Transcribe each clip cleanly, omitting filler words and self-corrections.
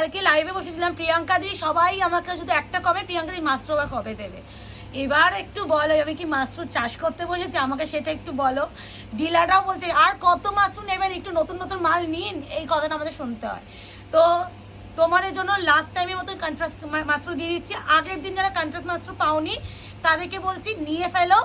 কালকে লাইভে বসেছিলাম প্রিয়াঙ্কা দি, সবাই আমাকে শুধু একটা কবে প্রিয়াঙ্কা দি মাশরুম কবে দেবে। এবার একটু বলো, আমি কি মাশরুম চাষ করতে বসেছি, আমাকে সেটা একটু বলো। ডিলাররাও বলছে আর কত মাশরুম নেবেন, একটু নতুন নতুন মাল নিন, এই কথাটা আমাদের শুনতে হয়। তো তোমাদের জন্য লাস্ট টাইমের মতো কন্ট্রাস্ট মাশরুম দিয়ে দিচ্ছি। আগের দিন যারা কন্ট্রাস্ট মাশরুম পাওনি তাদেরকে বলছি নিয়ে ফেলো।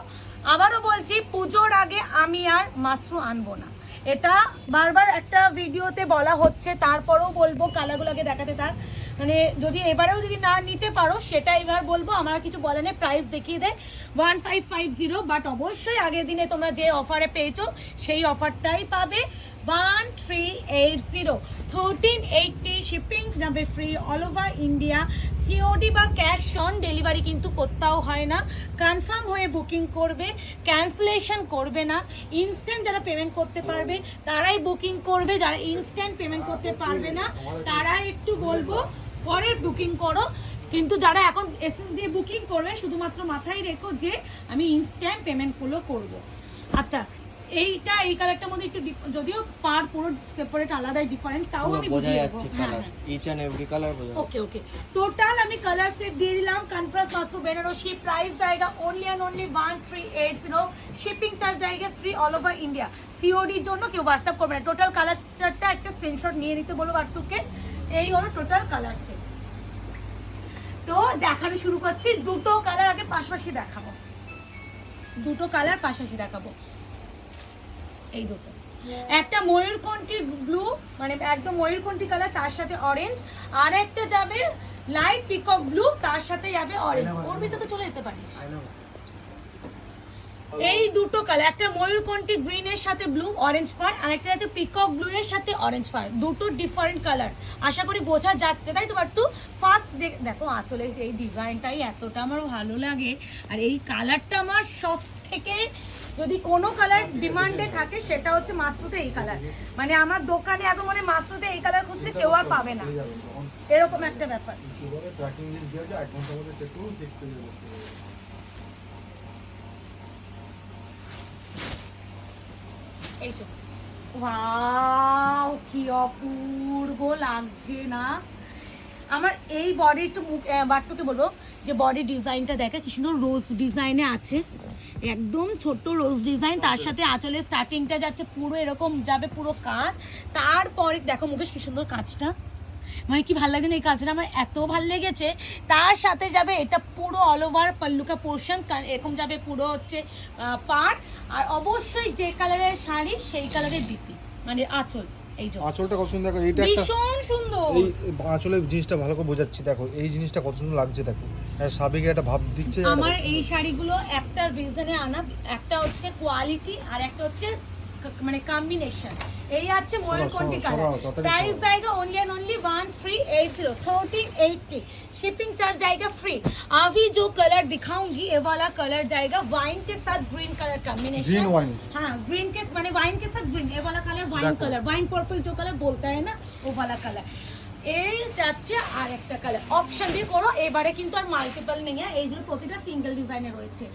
আবারও বলছি পুজোর আগে আমি আর মাশরুম আনবো না, এটা বারবার একটা ভিডিওতে বলা হচ্ছে, তারপরেও বলবো কালারগুলোকে দেখাতে থাক। মানে যদি এবারেও যদি না নিতে পারো সেটা এবার বলবো, আমার কিছু বলে নেই, প্রাইস দেখিয়ে দেয় 1550, বাট অবশ্যই আগের দিনে তোমরা যে অফারে পেয়েছো সেই অফারটাই পাবে। 1380 1380 শিপিং যাবে free all over India. COD বা ক্যাশ অন ডেলিভারি কিন্তু কোথাও হয় না। কনফার্ম হয়ে বুকিং করবে, ক্যান্সেলেশন করবে না। ইনস্ট্যান্ট যারা পেমেন্ট করতে পারবে তারাই বুকিং করবে, যারা ইনস্ট্যান্ট পেমেন্ট করতে পারবে না তারা একটু বলবো পরে বুকিং করো। কিন্তু যারা এখন এসএস দিয়ে বুকিং করবে শুধুমাত্র মাথায় রেখো যে আমি ইনস্ট্যান্ট পেমেন্টগুলো করব। আচ্ছা, এইটা এই কালারটার মধ্যে একটু যদিও পার পুরো সেপারেট আলাদাই ডিফারেন্স, তাও আমি বুঝিয়ে দেবো। হ্যাঁ, ইচ এন্ড এভরি কালার বোঝা যাচ্ছে। ওকে ওকে, টোটাল আমি কালার সেট দিয়ে দিলাম। কন্ট্রাস্ট মাশরুম বেনারসি, প্রাইস জায়গা only and only 1380। Shipping charge জায়গা ফ্রি অল ওভার ইন্ডিয়া। সিওডির জন্য কেউ হোয়াটসঅ্যাপ করবে না। টোটাল কালার সেটটা একটা স্ক্রিনশট নিয়ে নিতে বলো বাটুকে। এই হলো টোটাল কালার সেট। তো দেখানো শুরু করছি। দুটো কালার আগে পাশাপাশি দেখাবো, দুটো কালার পাশাপাশি দেখাবো। এই দুটো, একটা ময়ূরকণ্ঠী ব্লু মানে একদম ময়ূরকণ্ঠী কালার, তার সাথে অরেঞ্জ, আর একটা যাবে লাইট পিকক ব্লু, তার সাথে যাবে অরেঞ্জ। ওর ভিতরে তো চলে যেতে পারিস। এই দুটো কালার, একটা ময়ূরকণ্ঠী গ্রিন এর সাথে ব্লু অরেঞ্জ পার, আর একটা আছে পিকক ব্লু এর সাথে অরেঞ্জ পার। দুটো ডিফারেন্ট কালার, আশা করি বোঝা যাচ্ছে তাই তো। একটু ফার্স্ট দেখো আঁচলে এই ডিজাইনটাই এতটা আমার ভালো লাগে, আর এই কালারটা আমার সব থেকে, যদি কোনো কালার ডিমান্ডে থাকে সেটা হচ্ছে মাশরুতে এই কালার। মানে আমার দোকানে এখন মানে মাশরুতে এই কালার খুঁজলে কেউ আর পাবে না, এরকম একটা ব্যাপার। এই তো ওয়াও, কি অপূর্ব লাগছে না আমার এই বডি। একটু মুখ বাট্টুকে বলবো যে বডি ডিজাইনটা দেখে কি সুন্দর রোজ ডিজাইনে আছে, একদম ছোট রোজ ডিজাইন, তার সাথে আঁচলের স্টার্টিংটা যাচ্ছে পুরো এরকম যাবে পুরো কাজ। তারপরে দেখো মুকেশ কি সুন্দর কাজটা, মানে কি ভালো লাগে না এই কাজটা, আমার এত ভালো লেগেছে। তার সাথে যাবে এটা পুরো অল ওভার পাল্লুকা পোর্শন এরকম যাবে পুরো হচ্ছে পাড়, আর অবশ্যই যে কালারের শাড়ি সেই কালারের বিপি মানে আঁচল। এই যে আঁচলটা কত সুন্দর, দেখো এইটা একটা ভীষণ সুন্দর। এই আঁচলের জিনিসটা ভালো করে বোঝাচ্ছি, দেখো এই জিনিসটা কত সুন্দর লাগছে, দেখো সাবেকে একটা ভাব দিচ্ছে। আমার এই শাড়িগুলো একটা রিজনে আনা, একটা হচ্ছে কোয়ালিটি আর একটা হচ্ছে মানে কম্বিনেশন। এই আছে ময়ূরকণ্ঠী কালার, प्राइस जाएगा only and only 1380 1380। Shipping charge जाएगा फ्री। अभी जो कलर दिखाऊंगी ये वाला कलर जाएगा वाइन के साथ green colour combination. Green wine, हाँ ग्रीन के माने वाइन के साथ ग्रीन, ये वाला colour wine colour, wine purple जो कलर बोलता है ना वो वाला कलर। এই যাচ্ছে আর একটা কালার অপশন দিয়ে করো। এবারে কিন্তু আর মাল্টিপল নেই, এইগুলো প্রতিটা সিঙ্গেল ডিজাইনে রয়েছে,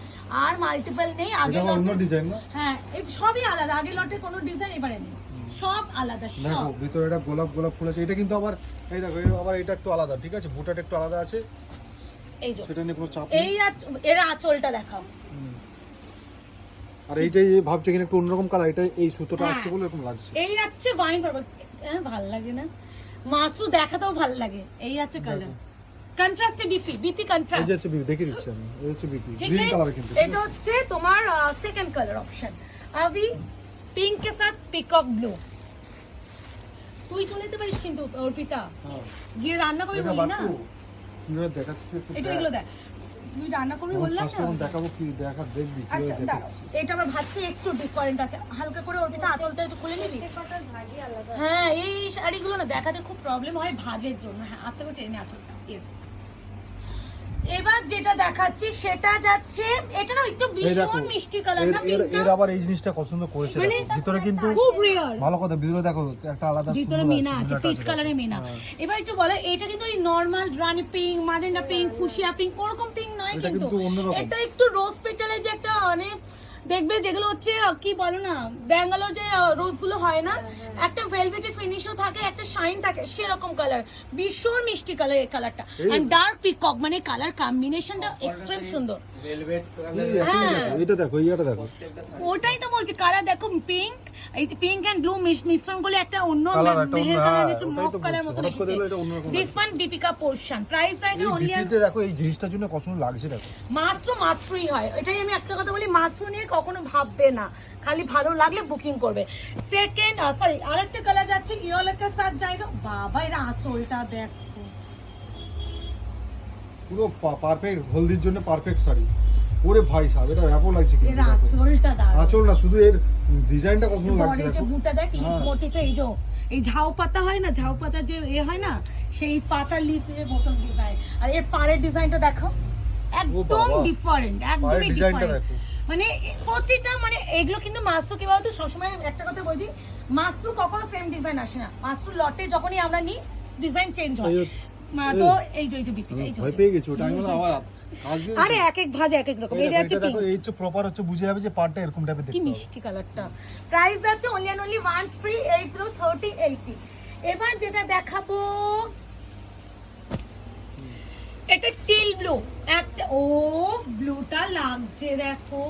আর মাল্টিপল নেই। আগে অন্য ডিজাইন না, হ্যাঁ এই সবই আলাদা, আগে লটে কোনো ডিজাইন এবারে নেই, সব আলাদা সব। দেখো ভিতরে এটা গোলাপ গোলাপ ফুল আছে, এটা কিন্তু আবার এই দেখো আবার এটা একটু আলাদা, ঠিক আছে, বুটাটা একটু আলাদা আছে। এই যে সেটা নিয়ে কোনো চাপ এই এর আঁচলটা দেখাও। আর এইটাই ভাবছো কিনা একটু অন্যরকম কালার, এটা এই সুতোটা আসছে বলে এরকম লাগছে। এই যাচ্ছে ওয়াইন পার্পল, হ্যাঁ ভালো লাগে না মাশরু দেখাতেও ভালো লাগে। এই আছে কালার কন্ট্রাস্টে বিপি বিপি কন্ট্রাস্ট, এই হচ্ছে বিপি দেখে দিচ্ছি আমি, এই হচ্ছে বিপি গ্রিন কালার। কিন্তু এটা হচ্ছে তোমার সেকেন্ড কালার অপশন। अभी পিঙ্ক के साथ পিকক ব্লু। তুই চলে যেতে পারিস কিন্তু অর্পিতা, হ্যাঁ গিয়ে রান্না করবি বলি না, কিভাবে দেখাচ্ছি এটা এগুলো দেখ, তুই রান্না করবি বললাম না। দেখাবো কি দেখা দেখবি আচ্ছা কিভাবে দাঁড়াও, দেখাচ্ছি। এটা আমার ভাজতে একটু ডিফারেন্ট আছে, হালকা করে অর্পিতা আঁচলটা একটু খুলে নিবি। হ্যাঁ এই শাড়িগুলো না দেখাতে খুব প্রবলেম হয় ভাজের জন্য। হ্যাঁ আস্তে করে টেনে আঁচলটা। ইয়েস, এবার যেটা দেখাচ্ছি সেটা যাচ্ছে এটা না একটু ভীষণ মিষ্টি কালার না পিঙ্কটা। এর আবার এই জিনিসটা পছন্দ করেছে, মানে দেখো ভিতরে কিন্তু খুব রিয়ার, ভালো কথা, ভিতরে দেখো একটা আলাদা ভিতরে মিনা আছে, পিচ কালারের মিনা। এবার একটু বলো এটা কিন্তু ওই নরমাল রানি pink, magenta pink, fuchsia pink ওরকম পিঙ্ক নয়, কিন্তু এটা একটু রোজ পেটালে যে একটা অনেক দেখবে যেগুলো হচ্ছে কি বলো না, ব্যাঙ্গালোর যে রোজ গুলো হয় না, একটা ভেলভেটি ফিনিশও থাকে, একটা শাইন থাকে, সেরকম কালার, ভীষণ মিষ্টি কালার এই কালারটা। এন্ড ডার্ক পিকক, মানে কালার কম্বিনেশনটা এক্সট্রিম সুন্দর। এটা দেখো, এইটা দেখো, ওটাই তো বলছি, কালার দেখো, পিঙ্ক, এই যে পিঙ্ক এন্ড ব্লু মিশ্রণ করলে একটা অন্য Colour, একটা মেহের অন্য, কালার, হ্যাঁ, একটু ওটাই মফ তো কালার বলছি, মতো হঠাৎ করে লাগছে। দেখলে এটা অন্যরকম this one Deepika portion, price থাকে অনলি এই দেখো এই জিনিসটার জন্য কত সুন্দর লাগছে দেখো। মাত্রই হয়। এটাই আমি একটা কথা বলি, মাত্র নিয়ে কখনো ভাববে না, খালি ভালো লাগলে বুকিং করবে। সেকেন্ড সরি, আরেকটা কালার যাচ্ছে ইয়েলো কে সাথ জায়গা। বাবা এর আঁচলটা দেখো, পুরো পারফেক্ট, হলদির জন্য পারফেক্ট শাড়ি। ওরে ভাই সাহেব, এটা অ্যাপল লাগছে এর কিন্তু আঁচলটা দারুণ। আঁচল না, শুধু এর ডিজাইনটা কত সুন্দর লাগছে বড় যে দেখো। বুটা দেখ, লিফ হ্যাঁ। মোটিফে, এই ঝাউ পাতা হয় না, ঝাউ পাতা যে হয় না, সেই পাতা লিফের মতন ডিজাইন। আর এর পাড়ের ডিজাইনটা দেখো, একদম বাবা। ডিফারেন্ট, পায়ের একদমই ডিজাইনটা ডিফারেন্ট। দেখো। মানে প্রতিটা, মানে এগুলো কিন্তু মাস্ট্রো কি বলতো, সবসময় একটা কথা বলি, মাস্ট্রো কখনো সেম ডিজাইন আসে না। মাস্ট্রো লটে যখনই আমরা নিই, ডিজাইন চেঞ্জ হয়। তো এই যে বিপিটা, এই যে ভয় পেয়ে গেছি, ওটা আমি বললাম আবার আসবে। আরে এক এক ভাজে এক এক রকম। এটা হচ্ছে দেখো, pink। এই হচ্ছে প্রপার, হচ্ছে বুঝে যাবে যে পার্টটা এরকম টাইপের কি দেখতে হবে। মিষ্টি কালারটা। প্রাইস আছে অনলি 1380 3080। এবার যেটা দেখাবো, এটা টিল ব্লু, একটা ও ব্লুটা লাগছে দেখো।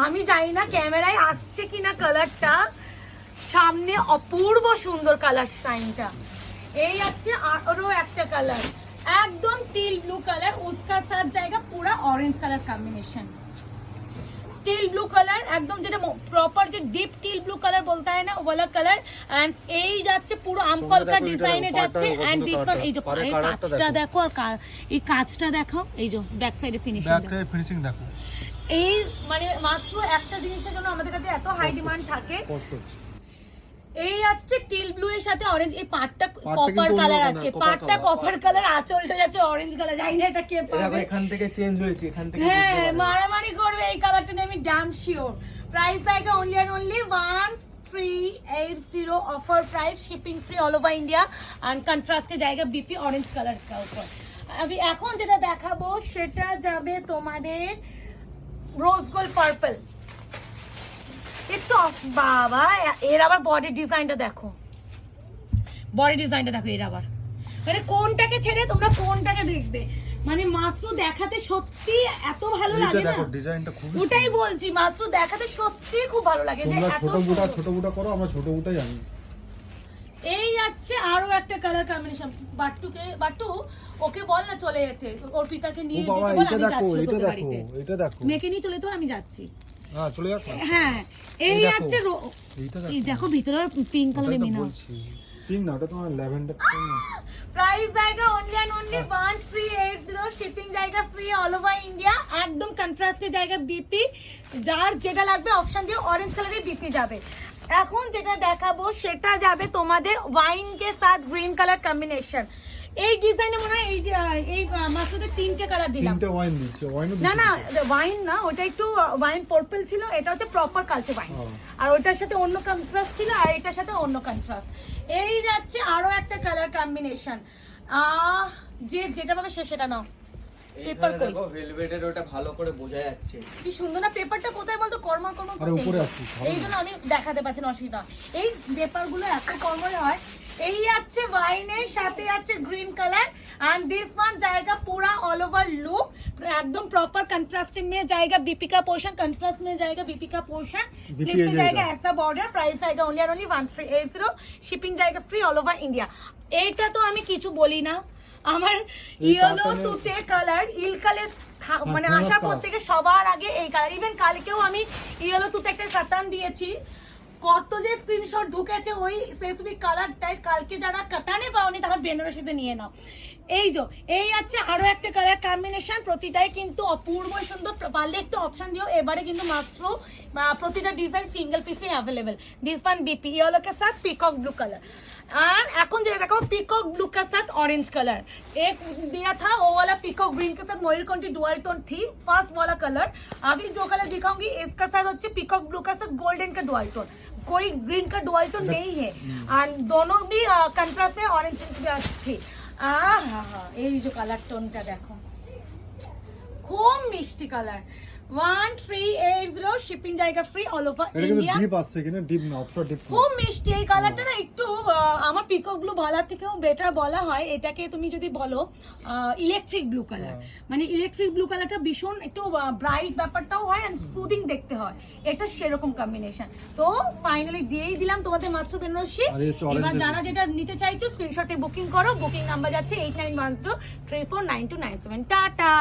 আমি জানি না ক্যামেরায় আসছে কিনা কালারটা, সামনে অপূর্ব সুন্দর কালার শাইনটা। এই আছে আরো একটা কালার, একদম টিল ব্লু কালার, उसका साथ जाएगा पूरा orange colour combination. Teal blue colour একদম, যেটা প্রপার যে ডিপ টিল ব্লু কালার বলতে হয় না, ও वाला কালার। এন্ড এই যাচ্ছে পুরো আমকলকা ডিজাইনে যাচ্ছে। এন্ড দিস ওয়ান, এই যে এই কাজটা দেখো, আর এই কাজটা দেখো, এই যে ব্যাক সাইডে ফিনিশিং ব্যাক দেখো। সাইড ফিনিশিং দেখো। এই মানে মাত্র একটা জিনিসের জন্য আমাদের কাছে এত হাই ডিমান্ড থাকে। কষ্ট হচ্ছে। এই আছে টিল ব্লু এর সাথে অরেঞ্জ, এই পাটটা পাটটা কপার কিন্তু কালার অন্য আছে, colour, পাটটা copper কপার কালার, আঁচলটা যাচ্ছে অরেঞ্জ কালার। জানি না এটা কে পাবে। এখান থেকে চেঞ্জ হয়েছে, এখান থেকে হ্যাঁ, মারামারি করবে এই কালারটা নিয়ে, আমি ড্যাম শিওর। প্রাইস আएगा only and only 1380 offer price, shipping free all over India. And contrast এ জায়গা বিপি অরেঞ্জ কালার का ऊपर। আমি এখন যেটা দেখাবো সেটা যাবে তোমাদের রোজ গোল্ড পার্পল। একটু বাবা, এর আবার বডি ডিজাইনটা দেখো, বডি ডিজাইনটা দেখো। এর আবার মানে কোনটাকে ছেড়ে তোমরা কোনটাকে দেখবে, মানে মাত্র দেখাতে সত্যি এত ভালো এইটা লাগে না। দেখো, ডিজাইনটা খুব ওটাই বলছি, মাত্র দেখাতে সত্যি খুব ভালো লাগে যে তোমরা এত ছোট বুটা করো, আমরা ছোট বুটাই আনি। এই যাচ্ছে আরো একটা কালার কম্বিনেশন। বাট্টু ওকে বল না চলে যেতে, ওর পিতাকে ও নিয়ে বাবা, যেতে বল, এটা আমি দেখো, যাচ্ছি এটা তোদের দেখো, বাড়িতে। এটা দেখো। মেয়েকে নিয়ে চলে তো, আমি যাচ্ছি। হ্যাঁ, চলে যাক না। হ্যাঁ, এই এই দেখো। যাচ্ছে এইটা এই দেখো ভিতরে পিঙ্ক কালারের মিনা। পিঙ্ক না, ওটা তোমার ল্যাভেন্ডার। प्राइस जाएगा ओनली एंड ओनली 1380, शिपिंग जाएगा फ्री ऑल ओवर इंडिया। एकदम कंट्रास्टे जाएगा बीपी, যার যেটা লাগবে অপশন দিয়ে অরেঞ্জ কালারের বিপি যাবে। এখন যেটা দেখাবো সেটা যাবে তোমাদের ওয়াইন কে সাথ গ্রিন কালার কম্বিনেশন। এই ডিজাইনে মনে হয় এই মাত্রতে তিনটে কালার দিলাম। তিনটে ওয়াইন দিচ্ছে, ওয়াইনও না দিচ্ছে। না, ওয়াইন না, ওটা একটু ওয়াইন পার্পল ছিল, এটা হচ্ছে প্রপার কালচে ওয়াইন। আর ওটার সাথে অন্য কন্ট্রাস্ট ছিল, আর এটার সাথে অন্য কন্ট্রাস্ট। এই যাচ্ছে আরো একটা কালার কম্বিনেশন। যে যেটা পাবে সে সেটা নাও। পেপার কই, দেখো ভেলভেটের, ওটা ভালো করে বোঝা যাচ্ছে। কি সুন্দর না পেপারটা, কোথায় বলতো কর্মর আরে উপরে আছে, ভালো এই জন্য আমি দেখাতে পারছি না, অসুবিধা। এই পেপার গুলো এত কর্মরে হয়। এই আছে ওয়াইনের সাথে আছে green colour. And this one जाएगा पूरा ऑल ओवर लुक, एकदम प्रॉपर कंट्रास्ट में जाएगा बीपी का पोर्शन, कंट्रास्ट में जाएगा बीपी का पोर्शन, स्लीव से जाएगा ऐसा बॉर्डर। प्राइस आएगा ओनली एंड ओनली 1380, शिपिंग जाएगा फ्री ऑल ओवर इंडिया। এটা তো আমি কিছু বলি না, আমার ইয়েলো তুতে কালার ইল কালার মানে আসার পর থেকে সবার আগে এই কালার। ইভেন কালকেও আমি ইয়েলো তুতে একটা কাতান দিয়েছি, কত যে স্ক্রিনশট ঢুকেছে ওই স্পেসিফিক কালারটাই। কালকে যারা কাতানে পাওনি তারা বেনারসিতে নিয়ে নাও। এই যে এই আছে আরো একটা কালার কম্বিনেশন, প্রতিটাই কিন্তু অপূর্ব সুন্দর। পারলে একটু অপশন দিও। এবারে কিন্তু মাত্র প্রতিটা ডিজাইন সিঙ্গেল পিসে available. This one BP yellow के साथ पीकॉक ब्लू कलर। और এখন যেটা দেখো पीकॉक ब्लू के साथ ऑरेंज कलर, एक दिया था वो वाला पीकॉक ग्रीन के साथ मयूरकंठी डुअल टोन थी फर्स्ट वाला कलर। अभी जो कलर दिखाऊंगी इसका साथ होচ্ছে पीकॉक ब्लू का साथ गोल्डन का डुअल टोन, कोई ग्रीन का डुअल टोन नहीं है। और दोनों भी कंट्रास्ट में ऑरेंज थी। এই যে কালার টোনটা দেখো, খুব মিষ্টি কালার। 1380 শিপিং জায়গা ফ্রি অল ওভার এটা কিন্তু ইন্ডিয়া। ডিপ আসছে কিনা, ডিপ না, অতটা ডিপ না। খুব মিষ্টি এই কালারটা না, একটু আমার পিকক ব্লু বলার থেকেও বেটার বলা হয় এটাকে। তুমি যদি বলো ইলেকট্রিক ব্লু কালার, মানে ইলেকট্রিক ব্লু কালারটা ভীষণ একটু ব্রাইট ব্যাপারটাও হয় এন্ড সুদিং দেখতে হয়, এটা সেরকম কম্বিনেশন। তো ফাইনালি দিয়েই দিলাম তোমাদের মাত্র বেনারসি। আর এই হচ্ছে এবার orange এর যারা মধ্যে। যেটা নিতে চাইছো স্ক্রিনশটে বুকিং করো, বুকিং নাম্বার যাচ্ছে 8912349297। টাটা।